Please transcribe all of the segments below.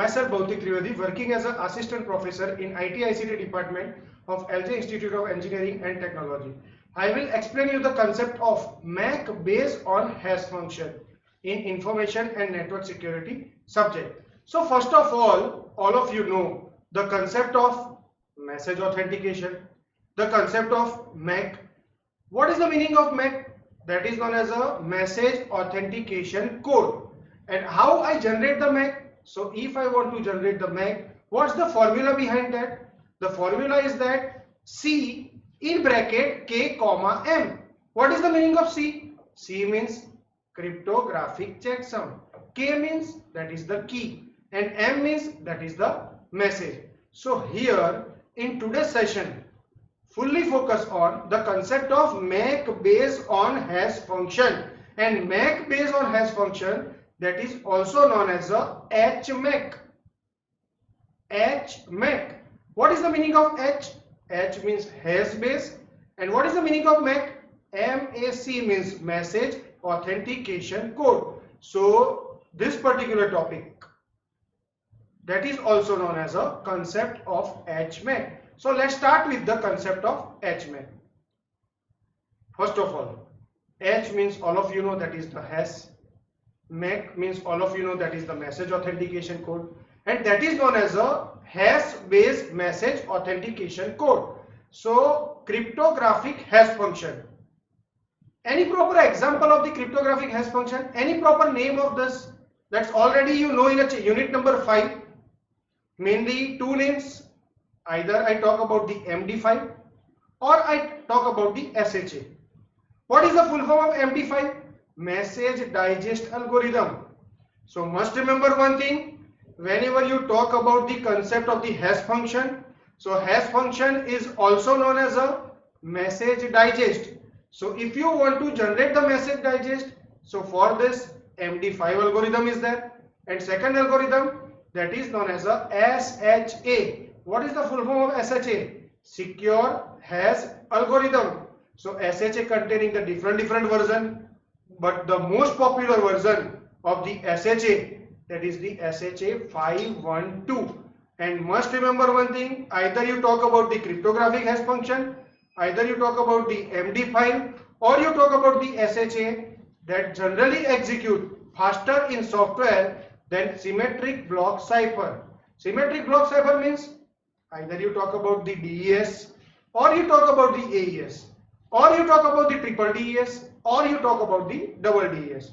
Myself Bhautik Trivedi, working as an assistant professor in IT ICT department of LJ Institute of Engineering and Technology. I will explain you the concept of MAC based on hash function in information and network security subject. So first of all of you know the concept of message authentication, the concept of MAC. What is the meaning of MAC? That is known as a message authentication code. And how I generate the MAC? So if I want to generate the MAC, what's the formula behind that? The formula is that C in bracket K comma M. What is the meaning of C? C means cryptographic checksum. K means that is the key. And M means that is the message. So here in today's session, fully focus on the concept of MAC based on hash function. And MAC based on hash function, that is also known as a HMAC. HMAC. What is the meaning of H? H means hash base. And what is the meaning of MAC? MAC means message authentication code. So this particular topic, that is also known as a concept of HMAC. So let's start with the concept of HMAC. First of all, H means all of you know that is the hash. MAC means all of you know that is the message authentication code, and that is known as a hash based message authentication code. So cryptographic hash function. Any proper example of the cryptographic hash function? Any proper name of this? That's already you know in a unit number 5. Mainly two names. Either I talk about the MD5 or I talk about the SHA. What is the full form of MD5? Message digest algorithm. So must remember one thing, whenever you talk about the concept of the hash function, so hash function is also known as a message digest. So if you want to generate the message digest, so for this MD5 algorithm is there, and second algorithm that is known as a SHA. What is the full form of SHA? Secure hash algorithm. So SHA containing the different version, but the most popular version of the SHA, that is the SHA 512. And must remember one thing, either you talk about the cryptographic hash function, either you talk about the MD5 or you talk about the SHA, that generally execute faster in software than symmetric block cipher. Symmetric block cipher means either you talk about the DES or you talk about the AES or you talk about the triple DES or you talk about the double DES.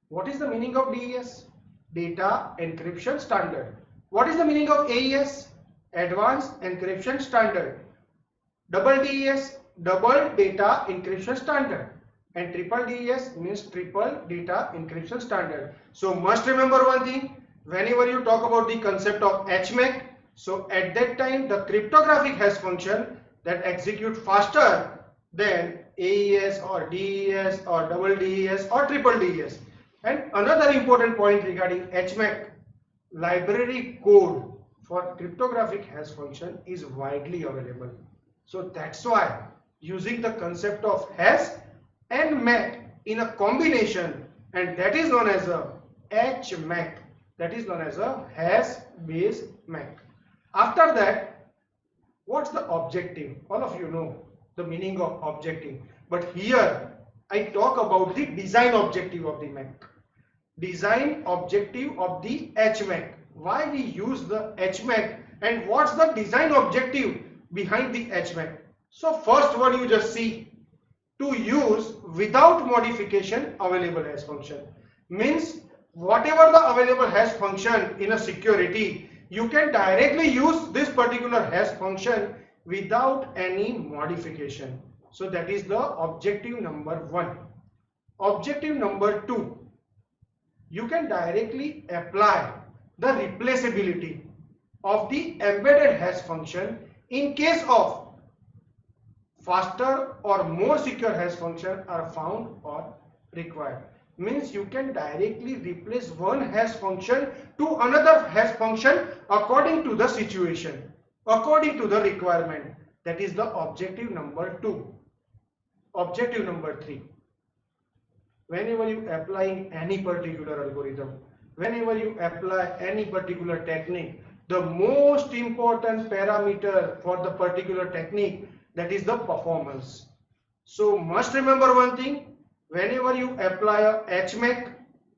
What is the meaning of DES? Data encryption standard. What is the meaning of AES? Advanced encryption standard. Double DES, double data encryption standard. And triple DES means triple data encryption standard. So must remember one thing, whenever you talk about the concept of HMAC, so at that time the cryptographic hash function that execute faster than AES or DES or double DES or triple DES. And another important point regarding HMAC, library code for cryptographic hash function is widely available. So that's why using the concept of hash and MAC in a combination, and that is known as a HMAC, that is known as a hash based MAC. After that, what's the objective? All of you know the meaning of objective, but here I talk about the design objective of the MAC. Design objective of the HMAC. Why we use the HMAC and what's the design objective behind the HMAC? So first one you just see, to use without modification available hash function. Means whatever the available hash function in a security, you can directly use this particular hash function without any modification. So that is the objective number 1. Objective number 2, you can directly apply the replaceability of the embedded hash function in case of faster or more secure hash function are found or required. Means you can directly replace one hash function to another hash function according to the situation, according to the requirement. That is the objective number 2. Objective number 3, whenever you applying any particular algorithm, whenever you apply any particular technique, the most important parameter for the particular technique, that is the performance. So must remember one thing, whenever you apply a HMAC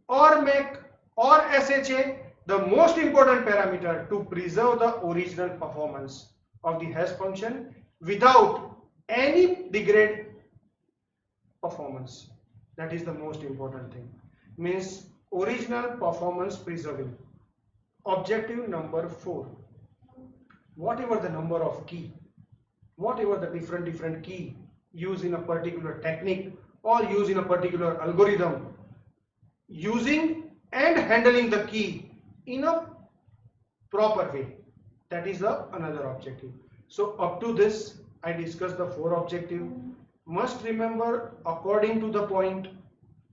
or MAC or SHA, the most important parameter to preserve the original performance of the hash function without any degrade performance. That is the most important thing. Means original performance preserving. Objective number 4. Whatever the number of key, whatever the different key used in a particular technique or used in a particular algorithm, using and handling the key in a proper way, that is another objective. So up to this I discussed the 4 objectives. Must remember according to the point.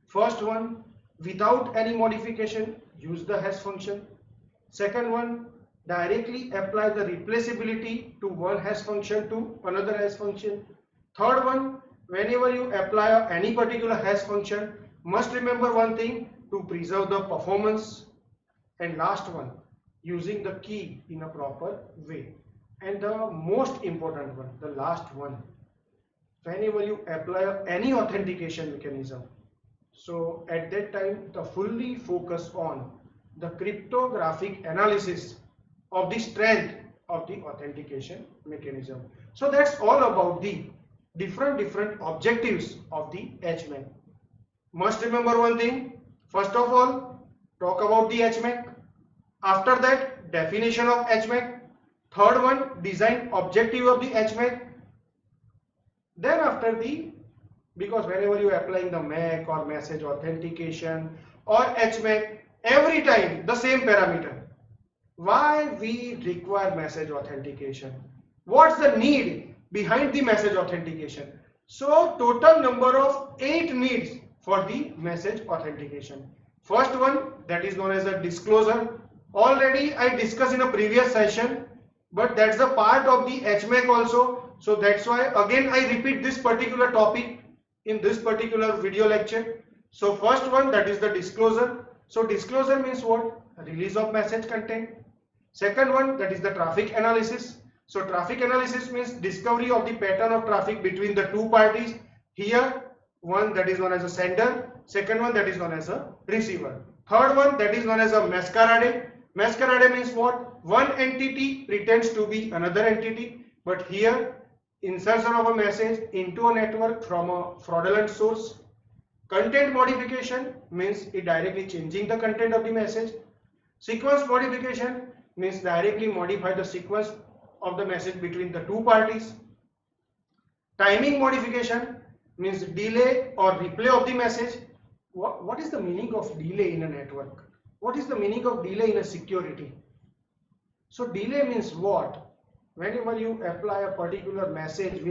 First one, without any modification use the hash function. Second one, directly apply the replaceability to one hash function to another hash function. Third one, whenever you apply any particular hash function, must remember one thing, to preserve the performance. And last one, using the key in a proper way. And the most important one, the last one, whenever you apply any authentication mechanism, so at that time the fully focus on the cryptographic analysis of the strength of the authentication mechanism. So that's all about the different objectives of the HMAC. Must remember one thing, first of all talk about the HMAC, after that definition of HMAC, third one design objective of the HMAC, then after the, because whenever you are applying the MAC or message authentication or HMAC, every time the same parameter. Why we require message authentication? What's the need behind the message authentication? So total number of 8 needs for the message authentication. First one, that is known as a disclosure. Already I discussed in a previous session, but that's the part of the HMAC also. So that's why again I repeat this particular topic in this particular video lecture. So first one, that is the disclosure. So disclosure means what? Release of message content. Second one, that is the traffic analysis. So traffic analysis means discovery of the pattern of traffic between the two parties. Here one, that is known as a sender. Second one, that is known as a receiver. Third one, that is known as a masquerade. Masquerade means what? One entity pretends to be another entity, but here insertion of a message into a network from a fraudulent source. Content modification means it directly changing the content of the message. Sequence modification means directly modify the sequence of the message between the two parties. Timing modification means delay or replay of the message. What is the meaning of delay in a network? What is the meaning of delay in a security? So delay means what? Whenever you apply a particular message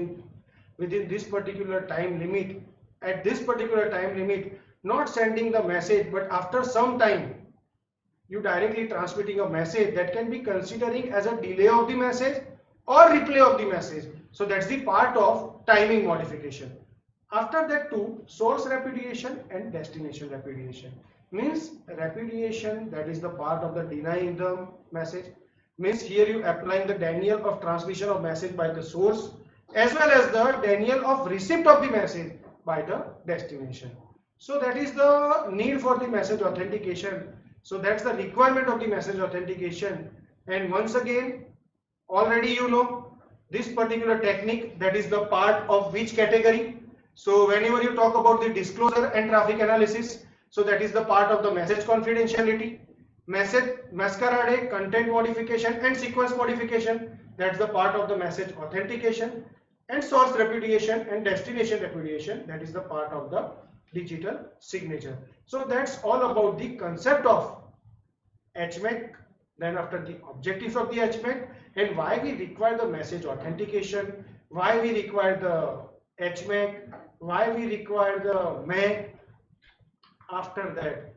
within this particular time limit, at this particular time limit, not sending the message, but after some time you directly transmitting a message, that can be considering as a delay of the message or replay of the message. So that's the part of timing modification. After that too, source repudiation and destination repudiation. Means repudiation, that is the part of the denying the message. Means here you applying the denial of transmission of message by the source as well as the denial of receipt of the message by the destination. So that is the need for the message authentication. So that's the requirement of the message authentication. And once again, already you know this particular technique, that is the part of which category. So whenever you talk about the disclosure and traffic analysis, so that is the part of the message confidentiality. Message masquerade, content modification and sequence modification, that's the part of the message authentication. And source repudiation and destination repudiation, that is the part of the digital signature. So that's all about the concept of HMAC, then after the objectives of the HMAC, and why we require the message authentication, why we require the HMAC, why we require the MAC. After that,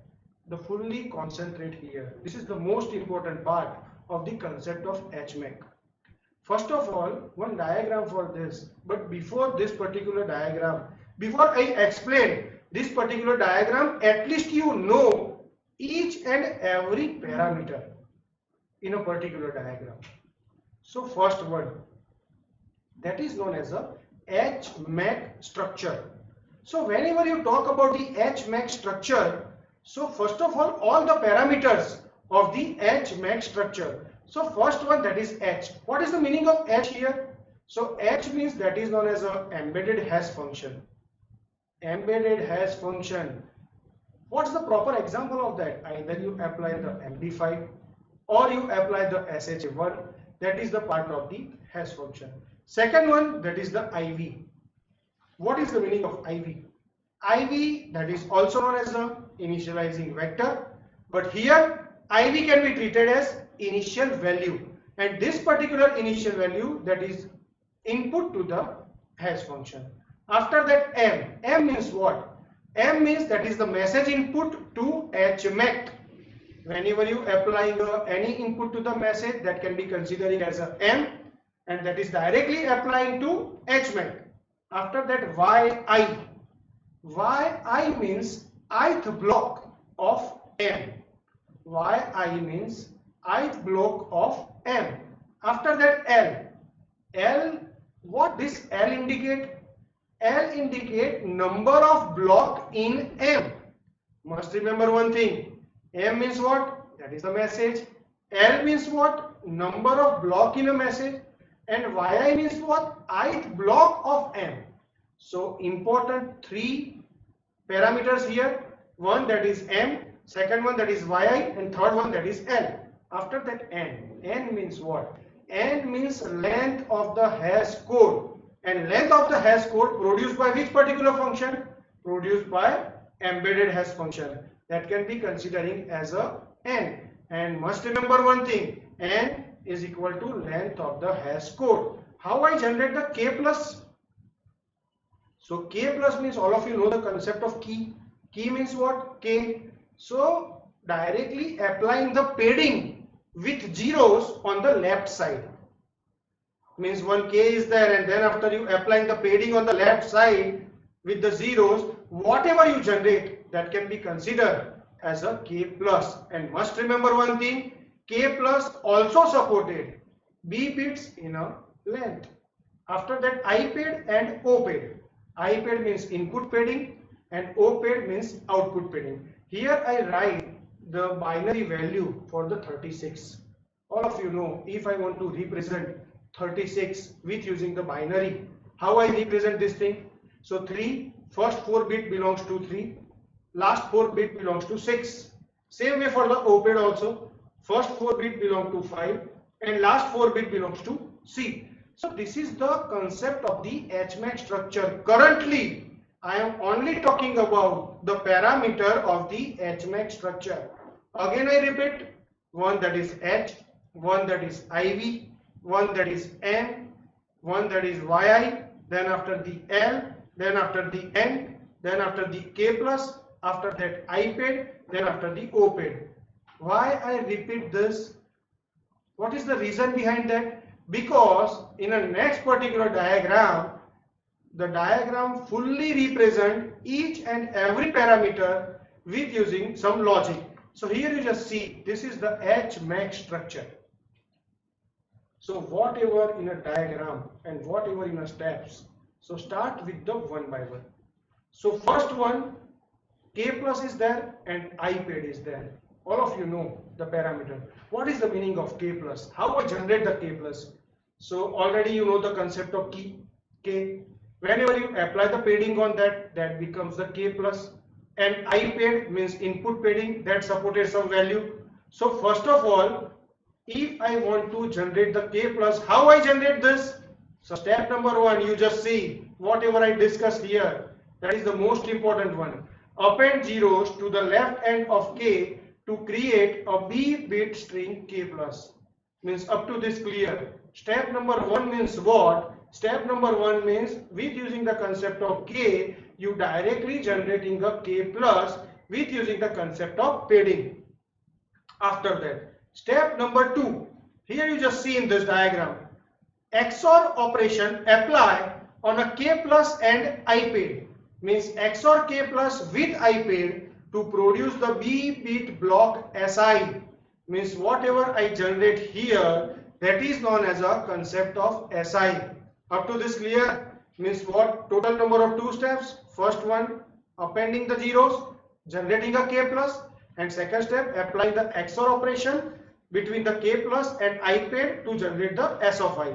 the fully concentrate here. This is the most important part of the concept of HMAC. First of all, one diagram for this, but before this particular diagram, before I explain this particular diagram, at least you know each and every parameter in a particular diagram. So first one, that is known as a HMAC structure. So whenever you talk about the HMAC structure, so first of all the parameters of the HMAC structure. So first one, that is H. What is the meaning of H here? So H means that is known as a embedded hash function. Embedded hash function. What's the proper example of that? Either you apply the MD5 or you apply the SHA1. That is the part of the hash function. Second one, that is the IV. What is the meaning of IV? IV, that is also known as the initializing vector, but here IV can be treated as initial value, and this particular initial value, that is input to the hash function. After that, M means what? M means that is the message input to HMAC. Whenever you apply any input to the message, that can be considered as a M, and that is directly applying to HMAC. After that, YI. YI means ith block of M. YI means ith block of M. After that, L. L, what this L indicate? L indicate number of block in M. Must remember one thing. M means what? That is the message. L means what? Number of block in a message. And YI means what? Ith block of M. So important three parameters here. One, that is M. Second one, that is YI. And third one, that is L. After that, N. N means what? N means length of the hash code. And length of the hash code produced by which particular function? Produced by embedded hash function. That can be considering as a N. And must remember one thing. N is equal to length of the hash code. How I generate the K plus? So K plus means all of you know the concept of key. Key means what? K. So directly applying the padding with zeros on the left side. Means one K is there, and then after you applying the padding on the left side with the zeros, whatever you generate, that can be considered as a K plus. And must remember one thing, K plus also supported B bits in a length. After that, I pad and O pad. I pad means input padding and O pad means output padding. Here I write the binary value for the 36. All of you know, if I want to represent 36 with using the binary, how I represent this thing? So 3, first 4 bit belongs to 3, last 4 bit belongs to 6. Same way for the OPED also, first 4 bit belong to 5 and last 4 bit belongs to C. So this is the concept of the HMAC structure. Currently I am only talking about the parameter of the HMAC structure. Again I repeat, one that is H, one that is IV, one that is N, one that is YI, then after the L, then after the N, then after the K plus, after that IPAD, then after the OPAD. Why I repeat this? What is the reason behind that? Because in a next particular diagram, the diagram fully represent each and every parameter with using some logic. So here you just see, this is the HMAC structure. So whatever in a diagram and whatever in a steps, so start with the one by one. So first one, K plus is there and IPAD is there. All of you know the parameter. What is the meaning of K plus? How I generate the K plus? So already you know the concept of key, K. Whenever you apply the padding on that, that becomes the K plus. And IPAD means input padding, that supported some value. So first of all, if I want to generate the K plus, how I generate this? So step number 1, you just see whatever I discussed here. That is the most important one. Append zeros to the left end of K to create a B bit string K plus. Means up to this clear. Step number 1 means what? Step number 1 means with using the concept of K, you directly generating a K plus with using the concept of padding. After that, step number 2, here you just see in this diagram, XOR operation apply on a K plus and IPAD. Means XOR K plus with IPAD to produce the B-bit block SI, means whatever I generate here, that is known as a concept of SI. Up to this clear? Means what? Total number of 2 steps. First one, appending the zeros, generating a K plus, and second step, applying the XOR operation between the K plus and I paid to generate the S of I.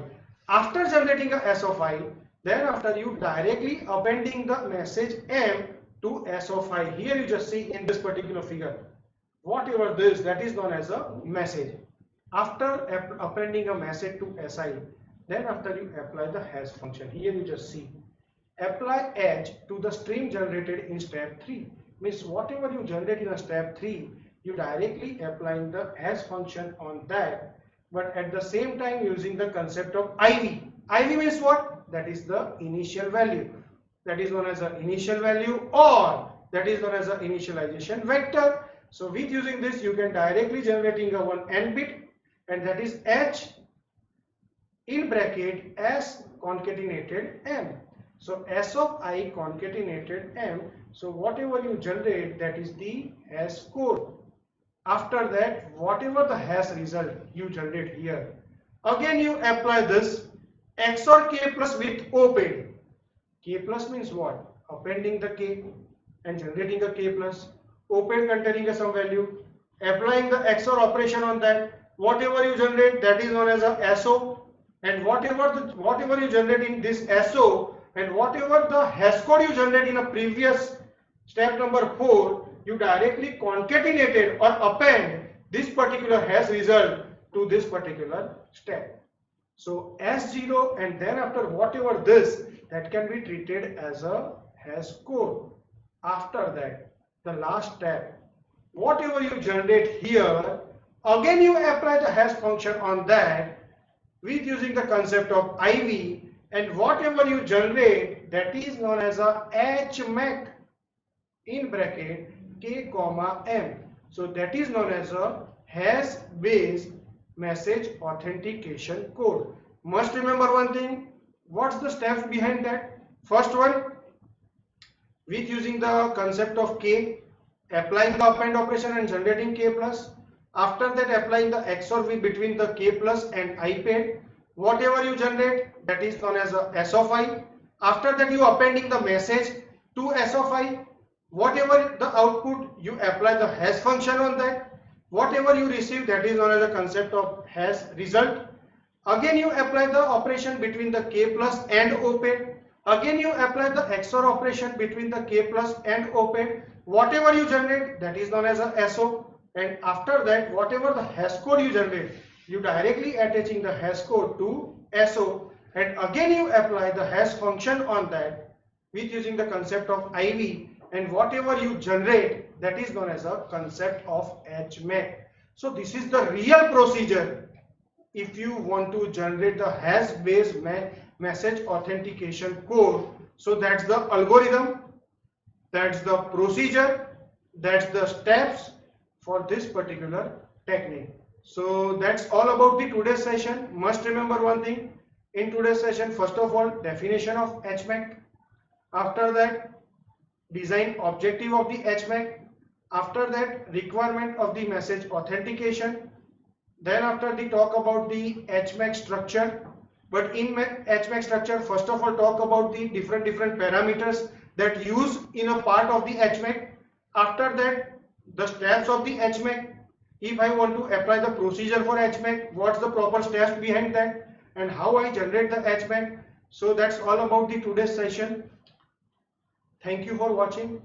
After generating a S of I, then after you directly appending the message M to S of I. Here you just see in this particular figure, whatever this, that is known as a message. After appending a message to SI, then after you apply the hash function. Here you just see, apply edge to the string generated in step 3. Means whatever you generate in a step 3, you directly applying the hash function on that, but at the same time using the concept of IV. IV means what? That is the initial value. That is known as an initial value, or that is known as an initialization vector. So with using this, you can directly generating a one n bit, and that is H in bracket S concatenated M. So S of I concatenated M. So whatever you generate, that is the hash code. After that, whatever the hash result you generate here, again you apply this XOR K plus with OPED. K plus means what? Appending the K and generating a K plus. OPED containing some value. Applying the XOR operation on that. Whatever you generate, that is known as a SO. And whatever you generate in this SO, and whatever the hash code you generate in a previous step number 4, you directly concatenated or append this particular hash result to this particular step. So S0, and then after whatever this, that can be treated as a hash code. After that, the last step, whatever you generate here, again you apply the hash function on that with using the concept of IV, and whatever you generate, that is known as a HMAC in bracket K comma M. So that is known as a hash based message authentication code. Must remember one thing. What's the steps behind that? First one, with using the concept of K, applying the append operation and generating K plus. After that, applying the XOR between the K plus and I paid. Whatever you generate, that is known as a S of I. After that, you appending the message to S of I. Whatever the output, you apply the hash function on that. Whatever you receive, that is known as a concept of hash result. Again you apply the operation between the K plus and OPED. Again you apply the XOR operation between the K plus and OPED. Whatever you generate, that is known as a SO. And after that, whatever the hash code you generate, you directly attaching the hash code to SO. And again you apply the hash function on that with using the concept of IV. And whatever you generate, that is known as a concept of HMAC. So this is the real procedure if you want to generate the hash based message authentication code. So that's the algorithm, that's the procedure, that's the steps for this particular technique. So that's all about the today's session. Must remember one thing in today's session. First of all, definition of HMAC. After that, design objective of the HMAC. After that, requirement of the message authentication. Then after the talk about the HMAC structure. But in HMAC structure, first of all talk about the different parameters that use in a part of the HMAC. After that, the steps of the HMAC. If I want to apply the procedure for HMAC, what's the proper steps behind that, and how I generate the HMAC. So that's all about the today's session. Thank you for watching.